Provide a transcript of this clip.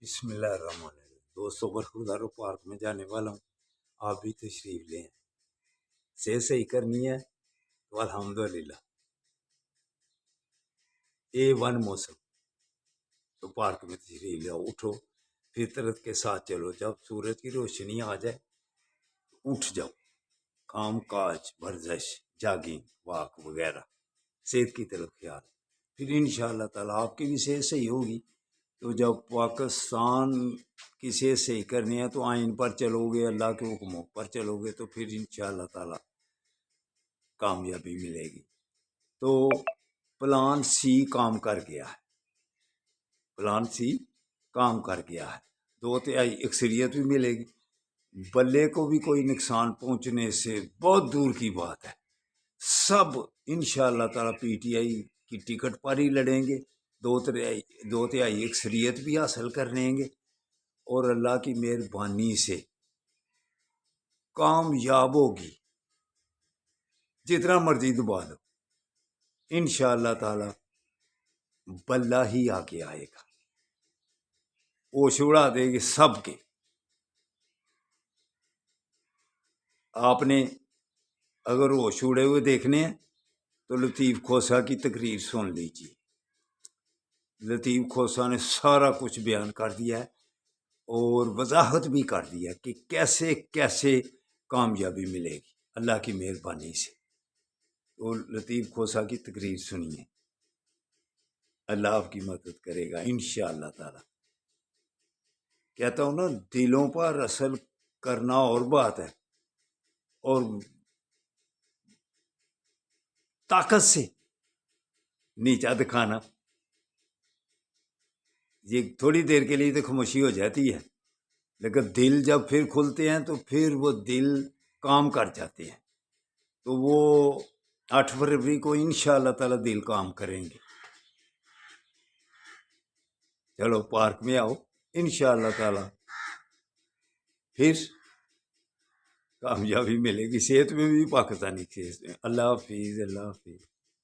بسم اللہ الرحمن الرحیم۔ دوستوں، برخوردارو پارک میں جانے والا ہوں، آپ بھی تشریف لیں۔ صحت صحیح کرنی ہے تو الحمدللہ A1 موسم تو پارک میں تشریف لے، اٹھو فطرت کے ساتھ چلو۔ جب سورج کی روشنی آ جائے اٹھ جاؤ، کام کاج، ورزش، جاگنگ، واک وغیرہ، صحت کی طرف خیال، پھر انشاءاللہ تعالیٰ آپ کی بھی صحت صحیح ہوگی۔ تو جب پاکستان کی صحت صحیح کرنی ہے تو آئین پر چلو گے، اللہ کے حکموں پر چلو گے، تو پھر انشاءاللہ تعالیٰ کامیابی ملے گی۔ تو پلان سی کام کر گیا ہے، پلان سی کام کر گیا ہے، 2/3 اکثریت بھی ملے گی۔ بلے کو بھی کوئی نقصان پہنچنے سے بہت دور کی بات ہے۔ سب انشاءاللہ تعالیٰ PTI کی ٹکٹ پر ہی لڑیں گے، 2/3 اکثریت بھی حاصل کر لیں گے، اور اللہ کی مہربانی سے کامیاب ہوگی۔ جتنا مرضی دبا دو، انشاءاللہ تعالیٰ بلہ ہی آگے آئے گا، ہوش اڑا دے گے سب کے۔ آپ نے اگر ہوش اڑے ہوئے دیکھنے ہیں تو لطیف کھوسہ کی تقریر سن لیجیے۔ لطیف کھوسہ نے سارا کچھ بیان کر دیا ہے اور وضاحت بھی کر دیا کہ کیسے کیسے کامیابی ملے گی اللہ کی مہربانی سے۔ تو لطیف کھوسہ کی تقریر سنیے، اللہ آپ کی مدد کرے گا انشاءاللہ تعالی۔ کہتا ہوں نا، دلوں پر اثر کرنا اور بات ہے، اور طاقت سے نیچا دکھانا، یہ تھوڑی دیر کے لیے تو خاموشی ہو جاتی ہے، لیکن دل جب پھر کھلتے ہیں تو پھر وہ دل کام کر جاتے ہیں۔ تو وہ 8 فروری کو انشاءاللہ تعالی دل کام کریں گے۔ چلو پارک میں آؤ، انشاءاللہ تعالی پھر کامیابی ملے گی، صحت میں بھی پاکستانی صحت میں۔ اللہ حافظ، اللہ حافظ۔